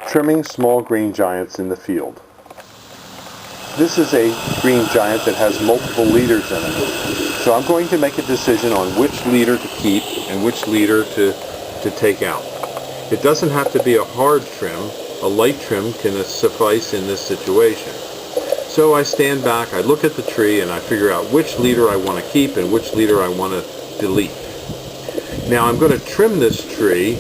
Trimming small green giants in the field. This is a green giant that has multiple leaders in it. So I'm going to make a decision on which leader to keep and which leader to take out. It doesn't have to be a hard trim. A light trim can suffice in this situation. So I stand back, I look at the tree, and I figure out which leader I want to keep and which leader I want to delete. Now I'm going to trim this tree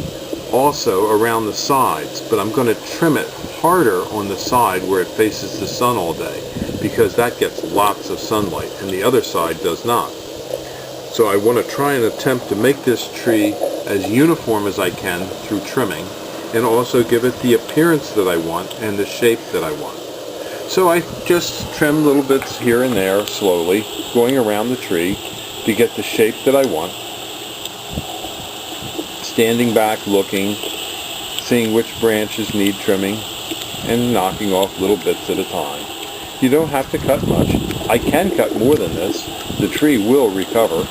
also around the sides, but I'm going to trim it harder on the side where it faces the sun all day, because that gets lots of sunlight and the other side does not. So I want to try and attempt to make this tree as uniform as I can through trimming, and also give it the appearance that I want and the shape that I want. So I just trim little bits here and there slowly, going around the tree to get the shape that I want. Standing back, looking, seeing which branches need trimming, and knocking off little bits at a time. You don't have to cut much. I can cut more than this. The tree will recover.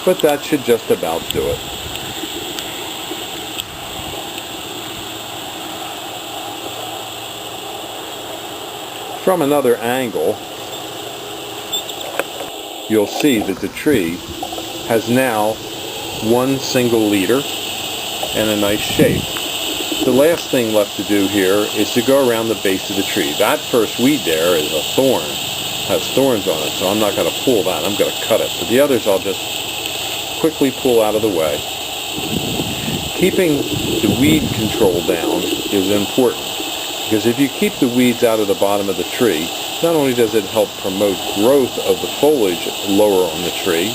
But that should just about do it. From another angle, you'll see that the tree has now one single leader and a nice shape. The last thing left to do here is to go around the base of the tree. That first weed there is a thorn, has thorns on it, so I'm not going to pull that, I'm going to cut it. But the others I'll just quickly pull out of the way. Keeping the weed control down is important, because if you keep the weeds out of the bottom of the tree, not only does it help promote growth of the foliage lower on the tree,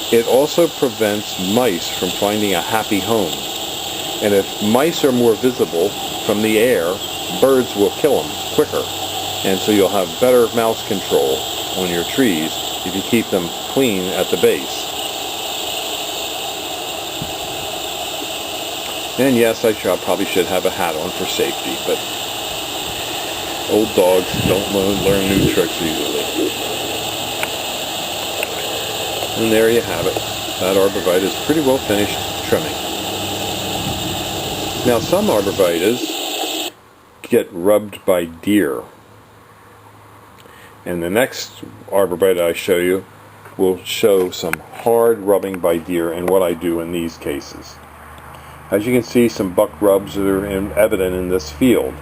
it also prevents mice from finding a happy home. And if mice are more visible from the air, birds will kill them quicker. And so you'll have better mouse control on your trees if you keep them clean at the base. And yes, I probably should have a hat on for safety, but old dogs don't learn new tricks easily. And there you have it. That arborvitae is pretty well finished trimming. Now some arborvitaes get rubbed by deer. And the next arborvitae I show you will show some hard rubbing by deer and what I do in these cases. As you can see, some buck rubs are evident in this field.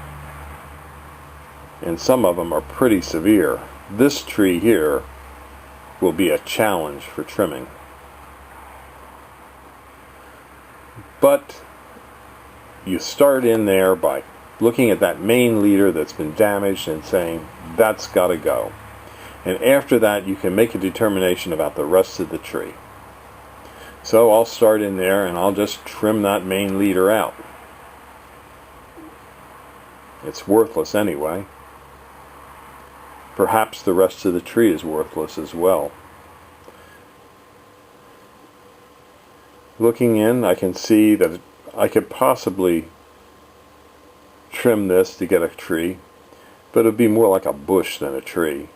And some of them are pretty severe. This tree here will be a challenge for trimming. But you start in there by looking at that main leader that's been damaged and saying, that's got to go. And after that, you can make a determination about the rest of the tree. So I'll start in there and I'll just trim that main leader out. It's worthless anyway. Perhaps the rest of the tree is worthless as well. Looking in, I can see that I could possibly trim this to get a tree, but it would be more like a bush than a tree.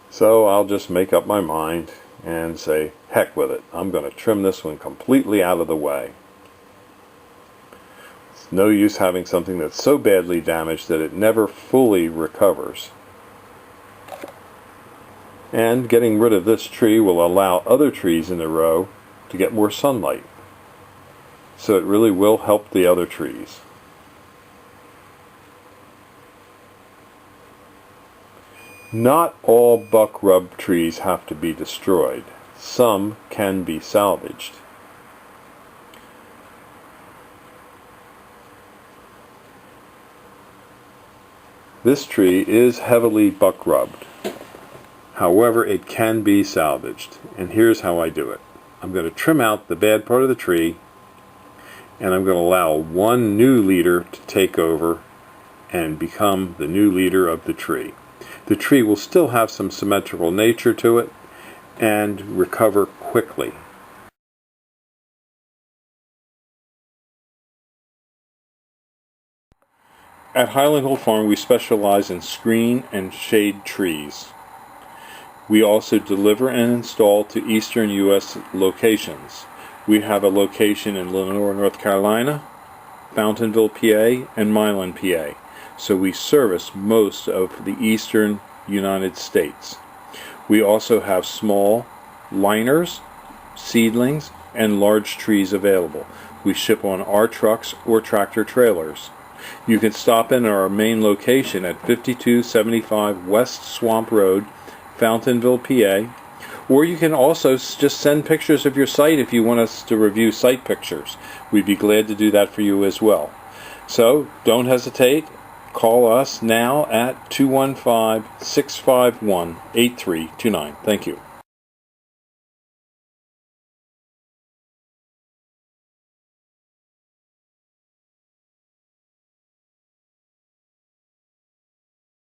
So I'll just make up my mind and say, heck with it. I'm going to trim this one completely out of the way. It's no use having something that's so badly damaged that it never fully recovers. And getting rid of this tree will allow other trees in the row to get more sunlight. So it really will help the other trees. Not all buck rub trees have to be destroyed. Some can be salvaged. This tree is heavily buck rubbed. However, it can be salvaged. And here's how I do it. I'm going to trim out the bad part of the tree, and I'm going to allow one new leader to take over and become the new leader of the tree. The tree will still have some symmetrical nature to it and recover quickly. At Highland Hill Farm, we specialize in screen and shade trees. We also deliver and install to eastern U.S. locations. We have a location in Lenore, North Carolina, Fountainville, PA, and Milan, PA. So we service most of the eastern United States. We also have small liners, seedlings, and large trees available. We ship on our trucks or tractor trailers. You can stop in our main location at 5275 West Swamp Road, Fountainville, PA, or you can also just send pictures of your site if you want us to review site pictures. We'd be glad to do that for you as well. So don't hesitate. Call us now at 215-651-8329. Thank you.